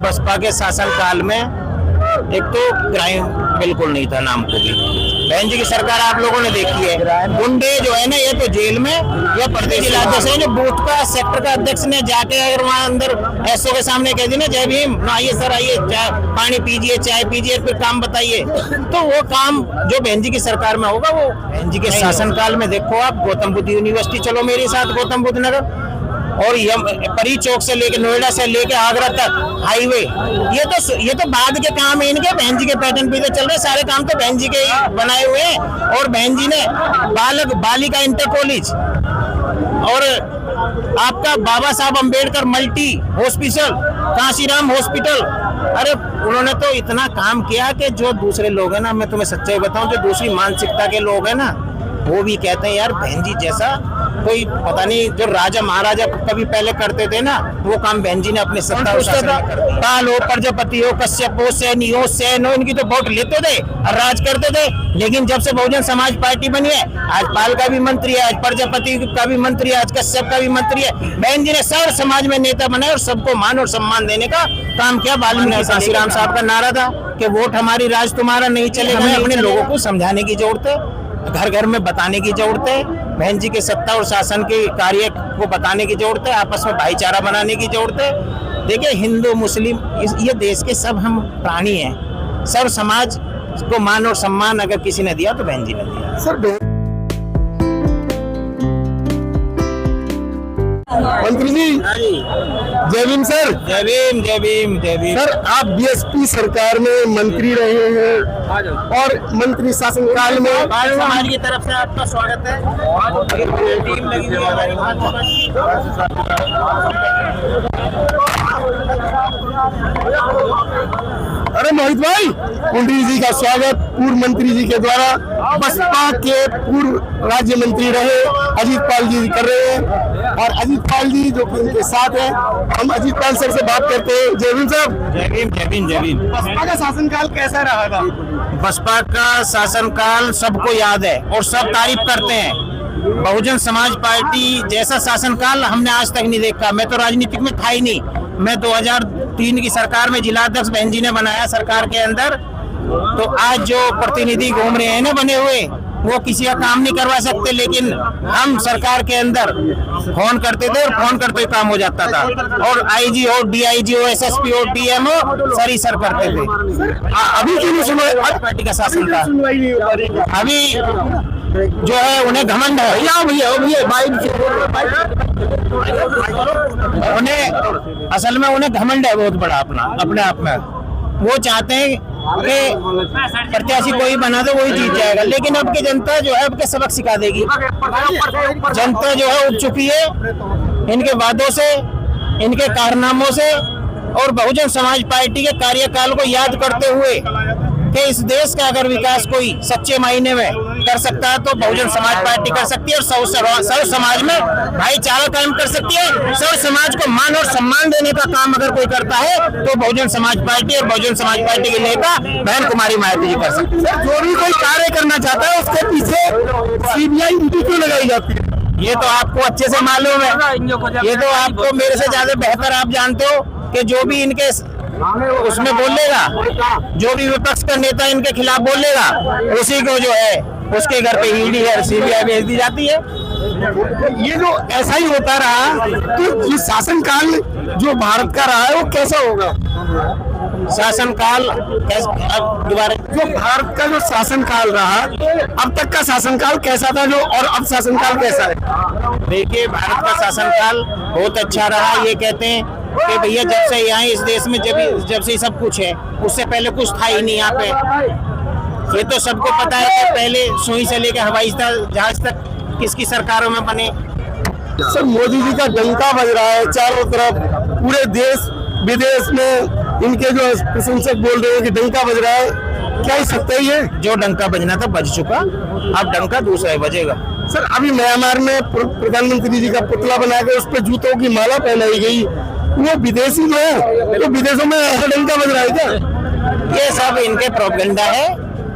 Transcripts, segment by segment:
बसपा के शासनकाल में एक तो क्राइम बिल्कुल नहीं था, नाम को भी। बहन जी की सरकार आप लोगों ने देखी है, गुंडे जो है ना, ये तो जेल में, या प्रदेश अध्यक्ष है, बूथ का सेक्टर का अध्यक्ष ने जाके अगर वहाँ अंदर एसओ के सामने कह दी ना, जय भीम, आइए सर आइए, पानी पीजिए, चाय पीजिए, फिर काम बताइए, तो वो काम जो बहन जी की सरकार में होगा वो बहन जी के शासनकाल में। देखो आप गौतम बुद्ध यूनिवर्सिटी, चलो मेरे साथ गौतम बुद्ध नगर, और परी चौक से लेके नोएडा से लेके आगरा तक हाईवे, ये तो बाद के काम है इनके। बहन जी के पैटर्न पे चल रहे सारे काम, तो बहन जी के ही बनाए हुए हैं। और बहन जी ने बालिका इंटर कॉलेज और आपका बाबा साहब Ambedkar multi hospital, Kashiram hospital, अरे उन्होंने तो इतना काम किया कि जो दूसरे लोग हैं ना, मैं तुम्हें सच्चाई बताऊं, जो दूसरी मानसिकता के लोग हैं ना, वो भी कहते हैं यार बहन जी जैसा कोई पता नहीं, जो राजा महाराजा कभी पहले करते थे ना, वो काम बहन जी ने अपने सत्ता पाल हो, प्रजापति हो, कश्यप हो, सैनी हो, सैन हो, इनकी तो वोट लेते थे और राज करते थे। लेकिन जब से बहुजन समाज पार्टी बनी है, आज पाल का भी मंत्री है, आज प्रजापति का भी मंत्री है, आज कश्यप का भी मंत्री है। बहन जी ने सर समाज में नेता बनाए और सबको मान और सम्मान देने का काम किया। वाल्मीकि काशीराम साहब का नारा था कि वोट हमारी राज तुम्हारा नहीं चलेगा। हमें अपने लोगों को समझाने की जरूरत है, घर घर में बताने की जरूरत है, बहन जी के सत्ता और शासन के कार्य को बताने की जरूरत है, आपस में भाईचारा बनाने की जरूरत है। देखिए हिंदू मुस्लिम ये देश के सब हम प्राणी हैं, सर्व समाज को मान और सम्मान अगर किसी ने दिया तो बहन जी ने दिया। सर मंत्री जी जय भीम सर। जय भीम जय भीम जय भीम। सर आप बीएसपी सरकार में मंत्री रहे हैं और मंत्री शासनकाल में समाज की तरफ से आपका स्वागत है। टीम लगी हुई है हमारी अरे मोहित भाई, कुंडी जी का स्वागत पूर्व मंत्री जी के द्वारा बसपा के पूर्व राज्य मंत्री रहे अजीत पाल जी कर रहे हैं, और अजीत पाल जी जो कि इनके साथ है, हम अजीत पाल सर से बात करते हैं। जय भीम साहब। जय भीम जय भीम जय भीम। बसपा का शासनकाल कैसा रहा था? बसपा का शासनकाल सबको याद है और सब तारीफ करते हैं। बहुजन समाज पार्टी जैसा शासनकाल हमने आज तक नहीं देखा। मैं तो राजनीतिक में था ही नहीं, मैं 2003 की सरकार में जिलाध्यक्ष बहन जी ने बनाया सरकार के अंदर। तो आज जो प्रतिनिधि घूम रहे हैं ना बने हुए, वो किसी का काम नहीं करवा सकते, लेकिन हम सरकार के अंदर फोन करते थे और फोन करते ही काम हो जाता था। और आईजी हो, डीआईजी हो, एसएसपी हो, डीएम हो, सर करते थे। अभी क्यों नहीं सुनवाई? पार्टी का शासन था, अभी जो है उन्हें घमंड है। उन्हें असल में उन्हें घमंड है बहुत बड़ा अपने आप में। वो चाहते हैं कि प्रत्याशी कोई बना दे वही जीत जाएगा, लेकिन अब की जनता जो है अब के सबक सिखा देगी। जनता जो है उब चुकी है इनके वादों से, इनके कारनामों से, और बहुजन समाज पार्टी के कार्यकाल को याद करते हुए कि इस देश का अगर विकास कोई सच्चे मायने में कर सकता है तो बहुजन समाज पार्टी कर सकती है, और सर्व समाज में भाईचारा कायम कर सकती है। सर्व समाज को मान और सम्मान देने का काम अगर कोई करता है तो बहुजन समाज पार्टी, और बहुजन समाज पार्टी के नेता बहन कुमारी मायावती जी कर सकती है। जो भी कोई कार्य करना चाहता है उसके पीछे सीबीआई ईडी क्यों लगाई जाती है? ये तो आपको अच्छे से मालूम है, ये तो आपको मेरे से ज्यादा बेहतर आप जानते हो कि जो भी इनके उसमें बोलेगा, जो भी विपक्ष का नेता इनके खिलाफ बोलेगा, उसी को जो है उसके घर पे ईडी और सीबीआई भेज दी जाती है। ये जो ऐसा ही होता रहा तो ये शासनकाल जो भारत का रहा है वो कैसा होगा? शासनकाल दोबारा, जो भारत का जो शासनकाल रहा अब तक का शासनकाल कैसा था जो, और अब शासनकाल कैसा है? देखिए भारत का शासनकाल बहुत अच्छा रहा। ये कहते हैं कि भैया जब से यहाँ इस देश में जब से सब कुछ है, उससे पहले कुछ था ही नहीं यहाँ पे। ये तो सबको पता है कि पहले सुई से लेकर हवाई जहाज तक किसकी सरकारों में बने। सर मोदी जी का डंका बज रहा है चारों तरफ, पूरे देश विदेश में इनके जो प्रशंसक बोल रहे हैं कि डंका बज रहा है, क्या ही सकता है ये? जो डंका बजना था बज चुका, अब डंका दूसरा ही बजेगा। सर अभी म्यांमार में प्रधानमंत्री जी का पुतला बनाकर उस पर जूतों की माला पहनाई गई, वो विदेशी जो है तो विदेशों में ऐसा डंका बज रहा है क्या? ये सब इनके प्रोपेगेंडा है,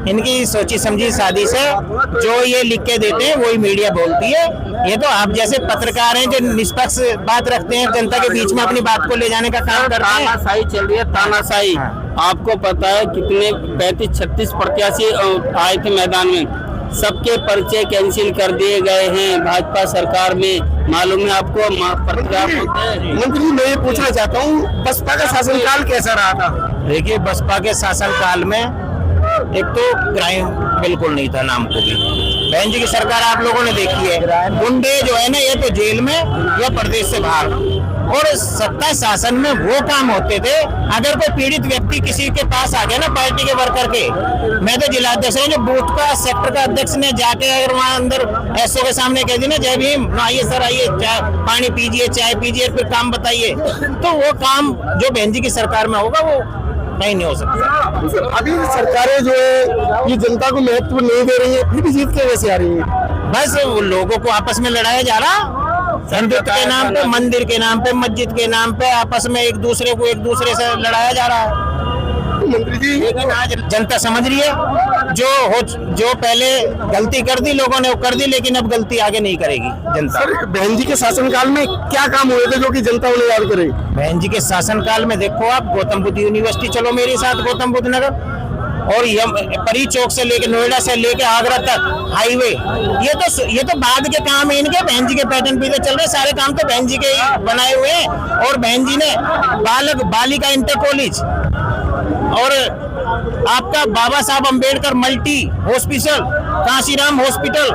इनकी सोची समझी साजिश है। जो ये लिख के देते हैं वही मीडिया बोलती है। ये तो आप जैसे पत्रकार हैं जो निष्पक्ष बात रखते हैं, जनता के बीच में अपनी बात को ले जाने का काम करते हैं। तानाशाही चल रही है, तानाशाही। आपको पता है कितने 35-36 प्रत्याशी आए थे मैदान में, सबके पर्चे कैंसिल कर दिए गए हैं भाजपा सरकार में। मालूम है आपको? पत्रकार मंत्री, मैं ये पूछना चाहता हूँ, बसपा का शासनकाल कैसा रहा था? देखिए, बसपा के शासनकाल में एक तो क्राइम बिल्कुल नहीं था, नाम को भी। बहन जी की सरकार आप लोगों ने देखी है, गुंडे जो है ना ये तो जेल में या प्रदेश से बाहर। और सत्ता शासन में वो काम होते थे, अगर कोई पीड़ित व्यक्ति किसी के पास आ गया ना पार्टी के वर्कर के, मैं तो जिलाध्यक्ष हूँ, जो बूथ का सेक्टर का अध्यक्ष ने जाके अगर वहाँ अंदर एसओ के सामने कह दी ना, जय भीम, आइए सर आइए, पानी पीजिए, चाय पीजिए, फिर काम बताइए, तो वो काम जो बहन जी की सरकार में होगा वो नहीं हो सकता। अभी सरकारें जो है ये जनता को महत्व नहीं दे रही है, फिर भी जीत के वैसे आ रही है। बस लोगों को आपस में लड़ाया जा रहा, हिंदुत्व के नाम पे, मंदिर के नाम पे, मस्जिद के नाम पे आपस में एक दूसरे से लड़ाया जा रहा है। मंत्री जी, लेकिन आज जनता समझ रही है, जो पहले गलती कर दी लोगों ने वो कर दी, लेकिन अब गलती आगे नहीं करेगी जनता। सर, बहन जी के शासनकाल में क्या काम हुए थे जो कि जनता उन्हें याद करे? बहन जी के शासनकाल में देखो आप, गौतम बुद्ध यूनिवर्सिटी चलो मेरे साथ, गौतम बुद्ध नगर, और परी चौक से लेके नोएडा से लेके आगरा तक हाईवे, ये तो बाद के काम है इनके। बहन जी के पैटर्न पे चल रहे सारे काम, तो बहन जी के ही बनाए हुए हैं। और बहन जी ने बालिका इंटर कॉलेज और आपका बाबा साहब Ambedkar multi hospital, Kanshiram hospital,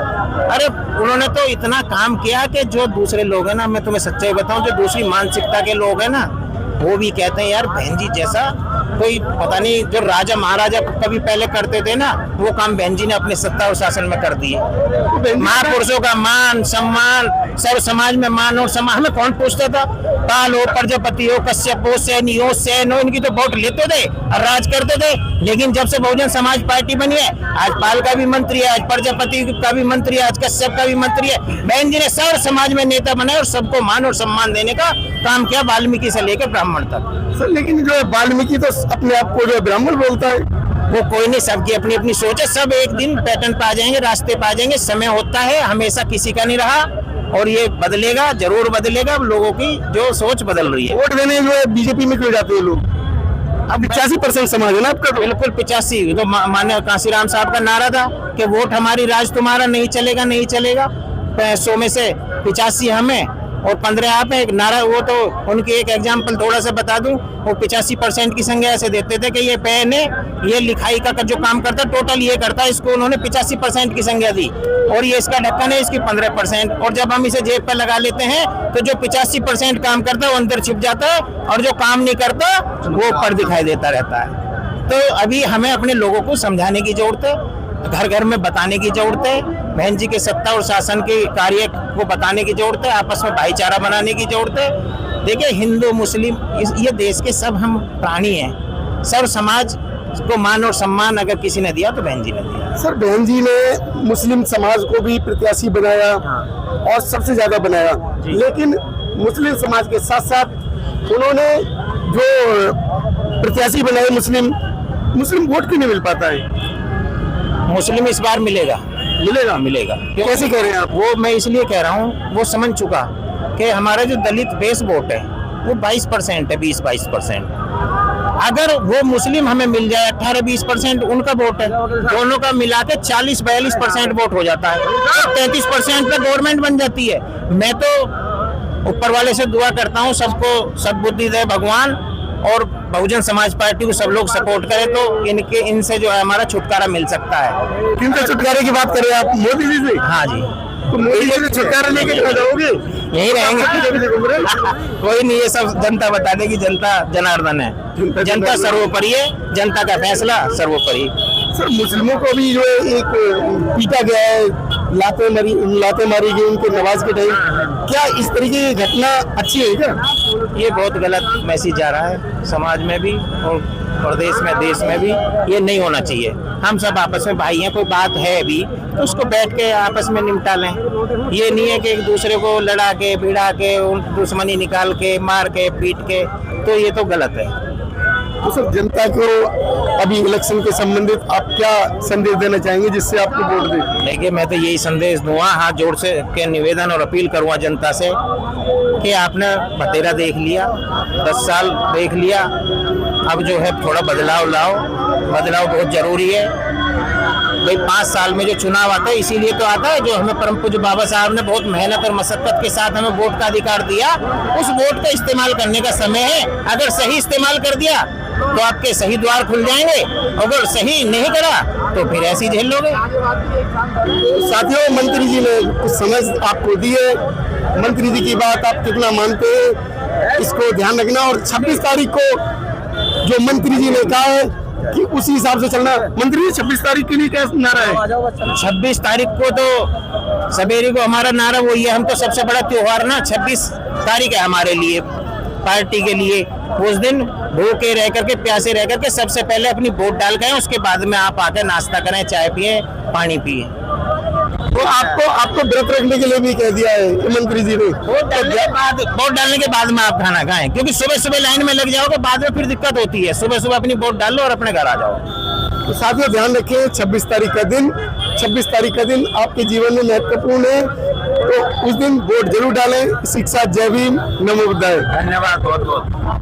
अरे उन्होंने तो इतना काम किया कि जो दूसरे लोग हैं ना, मैं तुम्हें सच्चाई बताऊं, जो दूसरी मानसिकता के लोग हैं ना, वो भी कहते हैं यार बहन जी जैसा कोई पता नहीं, जो राजा महाराजा कभी पहले करते थे ना, वो काम बहन जी ने अपने सत्ता और शासन में कर दिए। महापुरुषों का मान सम्मान, सर्व समाज में मान और सम्मान, हमें कौन पूछता था? पाल हो, प्रजापति हो, कश्यप हो, सैनी हो, सैन हो, इनकी तो वोट लेते थे और राज करते थे। लेकिन जब से बहुजन समाज पार्टी बनी है, आज पाल का भी मंत्री है, आज प्रजापति का भी मंत्री है, आज कश्यप का भी मंत्री है। बहन जी ने सर्व समाज में नेता बनाए और सबको मान और सम्मान देने का काम किया, वाल्मीकि से लेकर ब्राह्मण तक। सर, लेकिन जो है वाल्मीकि तो अपने आप को जो ब्राह्मण बोलता है। वो कोई नहीं, सबकी अपनी अपनी सोच है, सब एक दिन पैटर्न पे आ जाएंगे, रास्ते पे आ जाएंगे। समय होता है, हमेशा किसी का नहीं रहा, और ये बदलेगा, जरूर बदलेगा। अब लोगों की जो सोच बदल रही है। वोट देने जो है बीजेपी में क्यों जाते हैं लोग? अब 85% समाज है ना आपका तो। बिल्कुल 85, तो माननीय कांशीराम साहब का नारा था कि वोट हमारी राज तुम्हारा, नहीं चलेगा नहीं चलेगा। 100 में से 85 हमें और 15 आप है। एक नारा, वो तो उनकी एक एग्जाम्पल थोड़ा सा बता दूं, वो 85% की संज्ञा ऐसे देते थे कि ये पेन है, ये लिखाई का जो काम करता टोटल ये करता है, इसको उन्होंने 85% की संज्ञा दी, और ये इसका ढक्कन है, इसकी 15%। और जब हम इसे जेब पर लगा लेते हैं तो जो 85% काम करता है वो अंदर छिप जाता है, और जो काम नहीं करता वो ऊपर दिखाई देता रहता है। तो अभी हमें अपने लोगों को समझाने की जरूरत है, घर घर में बताने की जरूरत है, बहन जी के सत्ता और शासन के कार्य को बताने की जरूरत है, आपस में भाईचारा बनाने की जरूरत है। देखिए, हिंदू मुस्लिम ये देश के सब हम प्राणी हैं, सर्व समाज को मान और सम्मान अगर किसी ने दिया तो बहन जी ने दिया। सर, बहन जी ने मुस्लिम समाज को भी प्रत्याशी बनाया और सबसे ज्यादा बनाया, लेकिन मुस्लिम समाज के साथ साथ उन्होंने जो प्रत्याशी बनाए मुस्लिम वोट क्यों नहीं मिल पाता है? मुस्लिम इस बार मिलेगा। कैसे कह रहे हैं आप? वो मैं इसलिए कह रहा हूँ, वो समझ चुका कि हमारा जो दलित बेस वोट है वो 22% है, 20-22%। अगर वो मुस्लिम हमें मिल जाए 18-20% उनका वोट है, दोनों का मिला के 40-42% वोट हो जाता है, 33% पे गवर्नमेंट बन जाती है। मैं तो ऊपर वाले से दुआ करता हूँ सबको सद्बुद्धि दे भगवान, और बहुजन समाज पार्टी को सब लोग सपोर्ट करें तो इनसे जो है हमारा छुटकारा मिल सकता है। किनसे छुटकारे की बात करें आप? मोदी जी से? हाँ जी। तो मोदी जी से छुटकारा लेके कहाँ जाओगे? यही रहेंगे। कोई नहीं, ये सब जनता बता देगी, जनता जनार्दन है, जनता सर्वोपरि है, जनता का फैसला सर्वोपरि। सर, मुस्लिमों को भी जो है एक पीटा गया है, लाते मारी गई उनको नमाज के टाइम, क्या इस तरीके की घटना अच्छी है क्या? ये बहुत गलत मैसेज जा रहा है समाज में भी और प्रदेश में, देश में भी। ये नहीं होना चाहिए। हम सब आपस में भाई हैं, कोई बात है भी तो उसको बैठ के आपस में निपटा लें। ये नहीं है कि एक दूसरे को लड़ा के भिड़ा के दुश्मनी निकाल के मार के पीट के, तो ये तो गलत है। तो सर जनता को अभी इलेक्शन के संबंधित आप क्या संदेश देना चाहेंगे जिससे आपको वोट दे? देखिए, मैं तो यही संदेश दूंगा, हाथ जोड़ से के निवेदन और अपील करूंगा जनता से कि आपने बतेरा देख लिया, 10 साल देख लिया, अब जो है थोड़ा बदलाव लाओ। बदलाव बहुत जरूरी है भाई। 5 साल में जो चुनाव आता है इसीलिए तो आता है, जो हमें परम पूज्य बाबा साहब ने बहुत मेहनत और मशक्कत के साथ हमें वोट का अधिकार दिया, उस वोट का इस्तेमाल करने का समय है। अगर सही इस्तेमाल कर दिया तो आपके सही द्वार खुल जाएंगे, अगर सही नहीं करा तो फिर ऐसी झेल लोगे। साथियों, मंत्री जी ने कुछ समझ आपको दी है। मंत्री जी की बात आप कितना मानते हैं इसको ध्यान रखना, और 26 तारीख को जो मंत्री जी ने कहा है कि उसी हिसाब से चलना। मंत्री जी 26 तारीख के लिए क्या नारा है? 26 तारीख को तो सवेरे को हमारा नारा वही है, हम तो सबसे बड़ा त्योहार ना 26 तारीख है हमारे लिए, पार्टी के लिए। उस दिन भूखे रह करके, प्यासे रह करके सबसे पहले अपनी वोट डाल के, उसके बाद में आप आकर नाश्ता करें, चाय पिए, पानी पिए। तो आपको व्रत रखने के लिए भी कह दिया है कि मंत्री जी ने। वोट डालने के बाद में आप खाना खाएं, क्योंकि सुबह सुबह लाइन में लग जाओगे, बाद में फिर दिक्कत होती है। सुबह सुबह अपनी वोट डाल लो और अपने घर आ जाओ। तो साथियों, ध्यान रखें 26 तारीख का दिन आपके जीवन में महत्वपूर्ण है, तो उस दिन वोट जरूर डालें। शिक्षा, जय भीम, नमो बुद्धाय। धन्यवाद बहुत बहुत।